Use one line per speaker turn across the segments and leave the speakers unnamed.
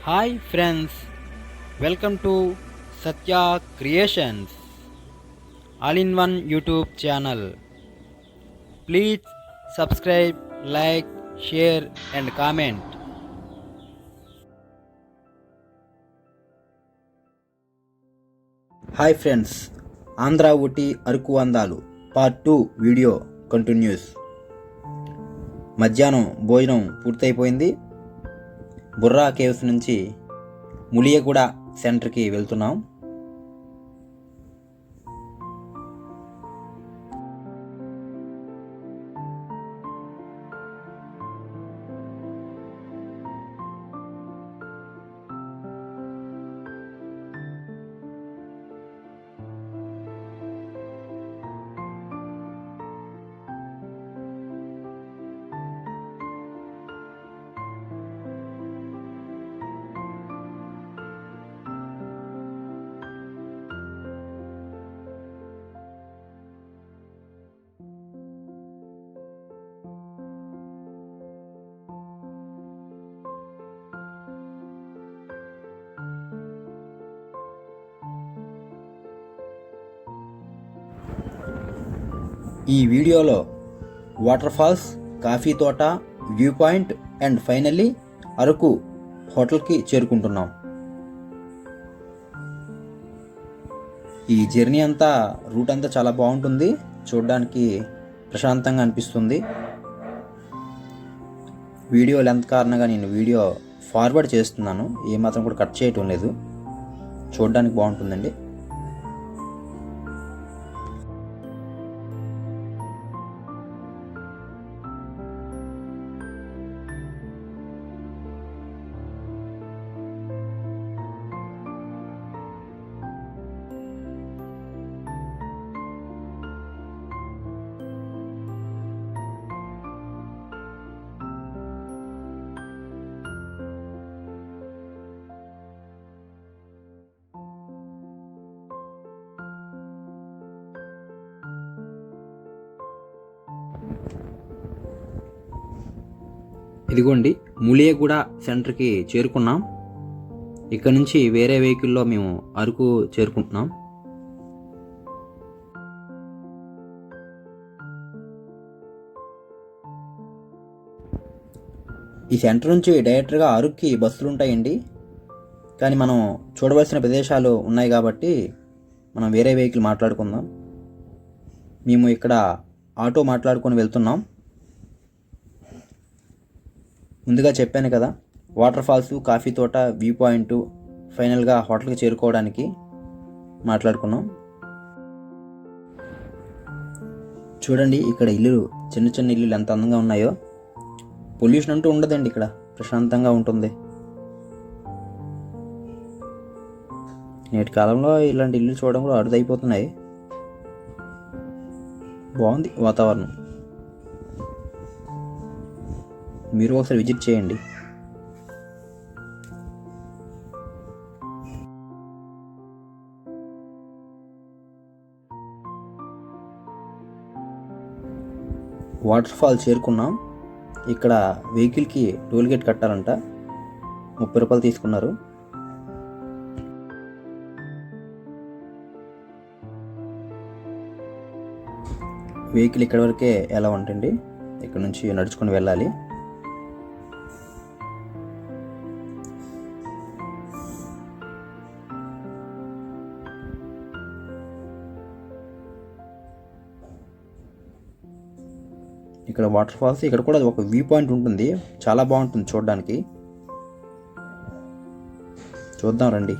Hi friends, welcome to Satya Creations, all-in-one YouTube channel. Please subscribe, like, share and comment.
Hi friends, Andhra Ooty Araku అందాలు part 2 video continuous. మధ్యాహ్నం భోజనం పూర్తయిపోయింది. Borra caves నుంచి ములియగూడ సెంటర్కి వెళ్తున్నాం. ఈ వీడియోలో వాటర్ ఫాల్స్, కాఫీ తోట, view point and finally Araku హోటల్కి చేరుకుంటున్నాం. ఈ జర్నీ అంతా రూట్ అంతా చాలా బాగుంటుంది, చూడడానికి ప్రశాంతంగా అనిపిస్తుంది. వీడియో లెంత్ కారణంగా నేను వీడియో ఫార్వర్డ్ చేస్తున్నాను, ఏమాత్రం కూడా కట్ చేయటం లేదు. చూడడానికి బాగుంటుందండి. ఇదిగోండి, ములియగూడ సెంటర్కి చేరుకున్నాం. ఇక్కడ నుంచి వేరే వెహికల్లో మేము అరకు చేరుకుంటున్నాం. ఈ సెంటర్ నుంచి డైరెక్ట్గా అరకుకి బస్సులు ఉంటాయండి, కానీ మనం చూడవలసిన ప్రదేశాలు ఉన్నాయి కాబట్టి మనం వేరే వెహికల్ మాట్లాడుకుందాం. మేము ఇక్కడ ఆటో మాట్లాడుకొని వెళ్తున్నాం. ముందుగా చెప్పాను కదా, వాటర్ ఫాల్స్, కాఫీ తోట, వ్యూ పాయింట్, ఫైనల్గా హోటల్కి చేరుకోవడానికి మాట్లాడుకున్నాం. చూడండి, ఇక్కడ ఇల్లు, చిన్న చిన్న ఇల్లులు ఎంత అందంగా ఉన్నాయో. పొల్యూషన్ అంటూ ఉండదండి, ఇక్కడ ప్రశాంతంగా ఉంటుంది. నేటి కాలంలో ఇలాంటి ఇల్లు చూడడం కూడా అరుదైపోతున్నాయి. బాగుంది వాతావరణం, మీరు ఒకసారి విజిట్ చేయండి. వాటర్ ఫాల్ చేరుకున్నాం. ఇక్కడ వెహికల్కి టోల్ గేట్ కట్టాలంట, 30 రూపాయలు తీసుకున్నారు. వెహికల్ ఇక్కడ వరకే ఎలా ఉంటుంది, ఇక్కడ నుంచి నడుచుకొని వెళ్ళాలి. ఇక్కడ వాటర్ ఫాల్స్, ఇక్కడ కూడా ఒక వ్యూ పాయింట్ ఉంటుంది, చాలా బాగుంటుంది చూడడానికి. చూద్దాం రండి.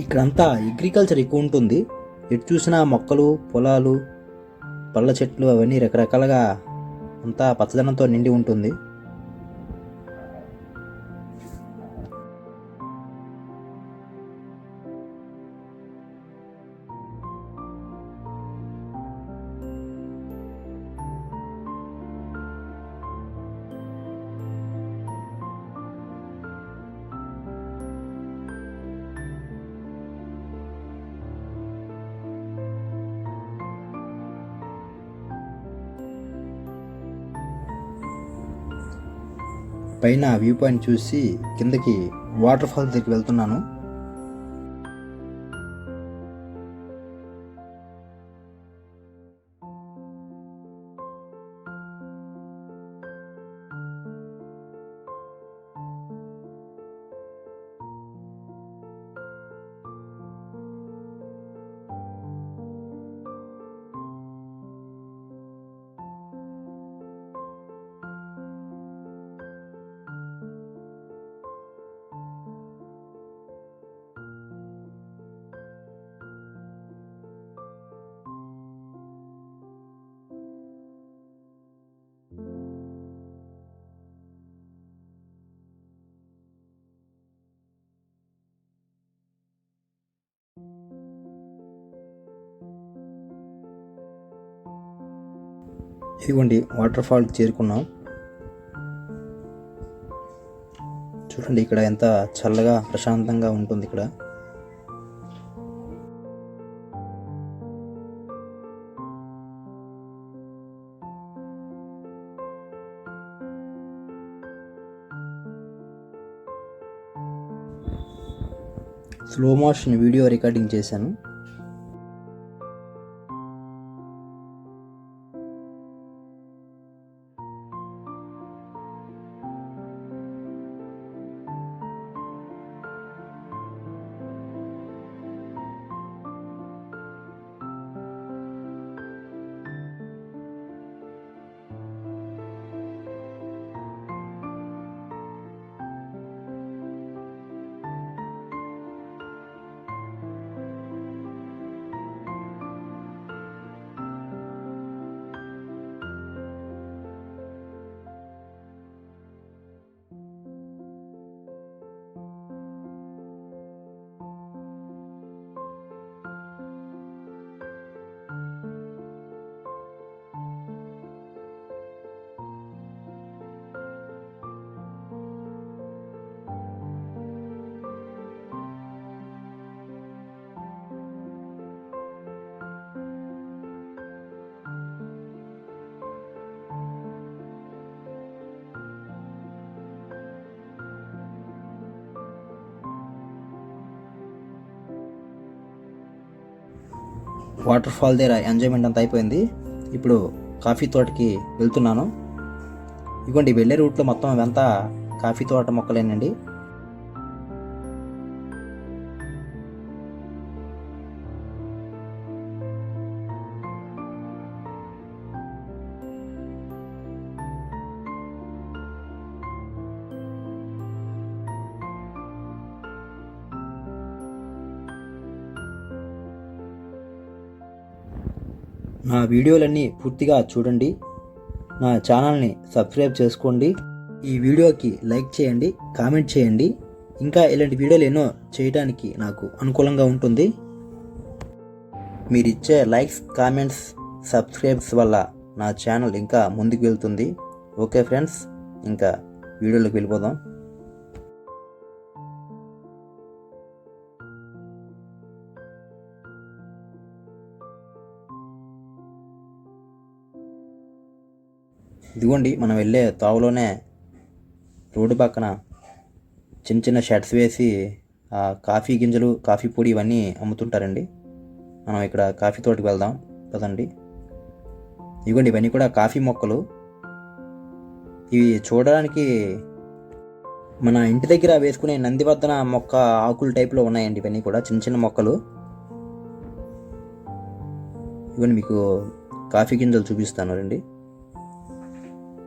ఇక్కడంతా అగ్రికల్చర్ ఎక్కువ ఉంటుంది. ఎటు చూసినా మొక్కలు, పొలాలు, పళ్ళ చెట్లు, అవన్నీ రకరకాలుగా అంతా పచ్చదనంతో నిండి ఉంటుంది. పైన వ్యూ పాయింట్ చూసి కిందకి వాటర్ ఫాల్స్ దగ్గరికి వెళ్తున్నాను. ఇదిగోండి వాటర్ ఫాల్కి చేరుకున్నాం. చూడండి ఇక్కడ ఎంత చల్లగా ప్రశాంతంగా ఉంటుంది ఇక్కడ. స్లో మోషన్ వీడియో రికార్డింగ్ చేశాను. వాటర్ ఫాల్ దగ్గర ఎంజాయ్మెంట్ అంతా అయిపోయింది. ఇప్పుడు కాఫీ తోటకి వెళ్తున్నాను. ఇదిగోండి వెళ్ళే రూట్లో మొత్తం అవంతా కాఫీ తోట మొక్కలేనండి. నా వీడియోలన్నీ పూర్తిగా చూడండి. నా ఛానల్ని సబ్స్క్రైబ్ చేసుకోండి. ఈ వీడియోకి లైక్ చేయండి, కామెంట్ చేయండి. ఇంకా ఇలాంటి వీడియోలు ఎన్నో చేయడానికి నాకు అనుకూలంగా ఉంటుంది. మీరిచ్చే లైక్స్, కామెంట్స్, సబ్స్క్రైబ్స్ వల్ల నా ఛానల్ ఇంకా ముందుకు వెళ్తుంది. ఓకే ఫ్రెండ్స్, ఇంకా వీడియోలోకి వెళ్ళిపోదాం. ఇదిగోండి మనం వెళ్ళే తావులోనే రోడ్డు పక్కన చిన్న చిన్న షెడ్స్ వేసి కాఫీ గింజలు, కాఫీ పొడి ఇవన్నీ అమ్ముతుంటారండి. మనం ఇక్కడ కాఫీ తోటకి వెళ్దాం కదండి. ఇదిగోండి ఇవన్నీ కూడా కాఫీ మొక్కలు. ఇవి చూడడానికి మన ఇంటి దగ్గర వేసుకునే నందివర్ధన మొక్క ఆకుల టైప్లో ఉన్నాయండి. ఇవన్నీ కూడా చిన్న చిన్న మొక్కలు. ఇవన్నీ మీకు కాఫీ గింజలు చూపిస్తాను రండి.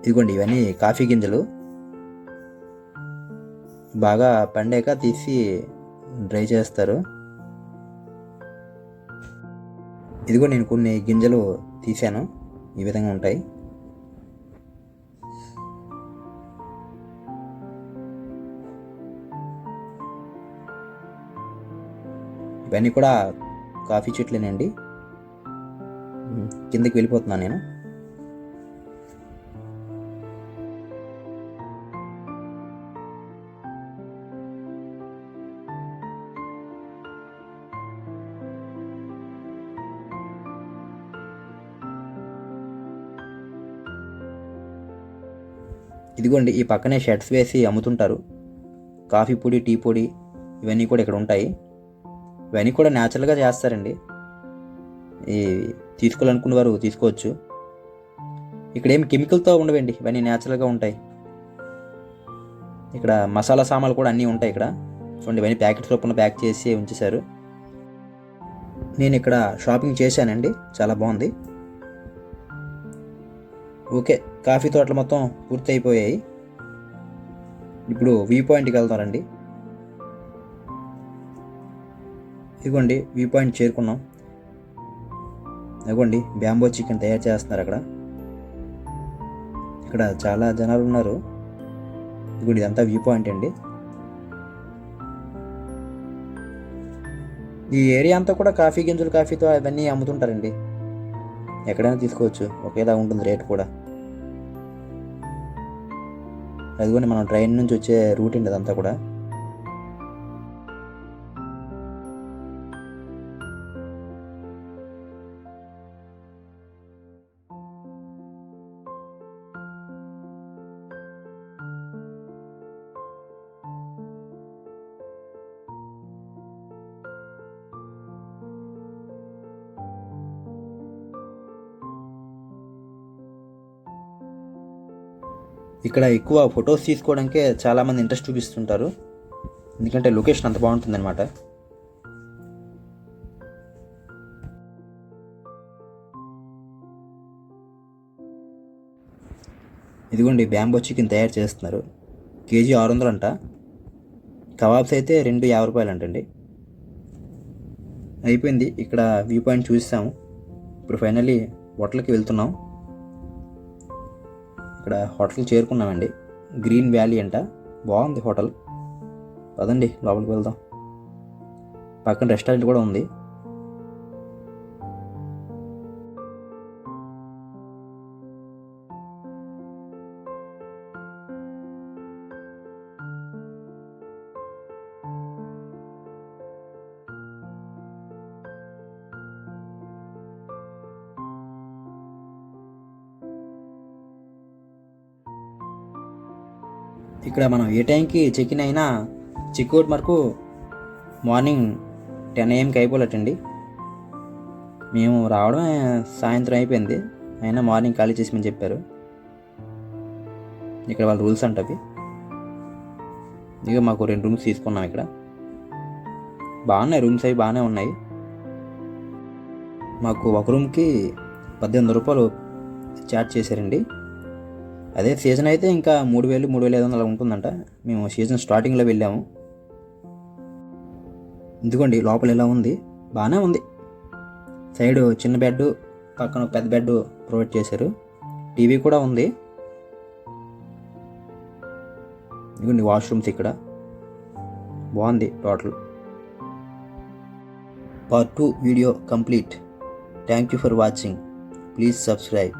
ఇదిగోండి ఇవన్నీ కాఫీ గింజలు బాగా పండాక తీసి డ్రై చేస్తారు. ఇదిగో నేను కొన్ని గింజలు తీసాను, ఈ విధంగా ఉంటాయి. ఇవన్నీ కూడా కాఫీ చెట్లేనండి. కిందకి వెళ్ళిపోతున్నాను నేను. ఇదిగోండి ఈ పక్కనే షెడ్స్ వేసి అమ్ముతుంటారు. కాఫీ పొడి, టీ పొడి ఇవన్నీ కూడా ఇక్కడ ఉంటాయి. ఇవన్నీ కూడా న్యాచురల్గా చేస్తారండి. ఈ తీసుకోవాలనుకున్న వారు తీసుకోవచ్చు. ఇక్కడ ఏమి కెమికల్తో ఉండవండి, ఇవన్నీ న్యాచురల్గా ఉంటాయి. ఇక్కడ మసాలా సామాన్లు కూడా అన్నీ ఉంటాయి ఇక్కడ. చూడండి, ఇవన్నీ ప్యాకెట్స్ రూపంలో ప్యాక్ చేసి ఉంచేశారు. నేను ఇక్కడ షాపింగ్ చేశానండి, చాలా బాగుంది. ఓకే, కాఫీ తోటలు మొత్తం పూర్తి అయిపోయాయి. ఇప్పుడు వ్యూ పాయింట్కి వెళ్తారండి. ఇదిగోండి వ్యూ పాయింట్ చేరుకున్నాం. ఇదిగోండి బ్యాంబో చికెన్ తయారు చేస్తున్నారు అక్కడ. ఇక్కడ చాలా జనాలు ఉన్నారు. ఇదిగోండి ఇదంతా వ్యూ పాయింట్ అండి. ఈ ఏరియా అంతా కూడా కాఫీ గింజలు, కాఫీతో అవన్నీ అమ్ముతుంటారండి. ఎక్కడైనా తీసుకోవచ్చు, ఒకేలా ఉంటుంది రేట్ కూడా. అదిగోండి మనం ట్రైన్ నుంచి వచ్చే రూట్ అండి అదంతా కూడా. ఇక్కడ ఎక్కువ ఫొటోస్ తీసుకోవడానికే చాలామంది ఇంట్రెస్ట్ చూపిస్తుంటారు, ఎందుకంటే లొకేషన్ అంత బాగుంటుందన్నమాట. ఇదిగోండి బ్యాంబో చికెన్ తయారు చేస్తున్నారు. కేజీ 600 అంట. కబాబ్స్ అయితే 250 రూపాయలు అంటండి. అయిపోయింది, ఇక్కడ వ్యూ పాయింట్ చూసాము. ఇప్పుడు ఫైనల్లీ హోటల్కి వెళ్తున్నాం. ఇక్కడ హోటల్కి చేరుకున్నామండి. గ్రీన్ వ్యాలీ అంట, బాగుంది హోటల్. పదండి లోపలికి వెళ్దాం. పక్కన రెస్టారెంట్ కూడా ఉంది. ఇక్కడ మనం ఏ టైంకి చెక్-ఇన్ అయినా చెక్అవుట్ వరకు మార్నింగ్ 10 AM అయిపోలేటండి. మేము రావడమే సాయంత్రం అయిపోయింది, అయినా మార్నింగ్ ఖాళీ చేసిమని చెప్పారు. ఇక్కడ వాళ్ళ రూల్స్ అంటవి. ఇక మాకు 2 రూమ్స్ తీసుకున్నాం. ఇక్కడ బాగున్నాయి రూమ్స్, అవి బాగానే ఉన్నాయి. మాకు ఒక రూమ్కి 1800 రూపాయలు ఛార్జ్ చేశారండి. అదే సీజన్ అయితే ఇంకా 3000, 3500 అలా ఉంటుందంట. మేము సీజన్ స్టార్టింగ్లో వెళ్ళాము. ఇదిగోండి లోపల ఎలా ఉంది, బాగానే ఉంది. సైడ్ చిన్న బెడ్, పక్కన పెద్ద బెడ్ ప్రొవైడ్ చేశారు. టీవీ కూడా ఉంది. ఇదిగోండి వాష్రూమ్స్ ఇక్కడ బాగుంది total. Part 2 video complete. Thank you for watching. Please subscribe.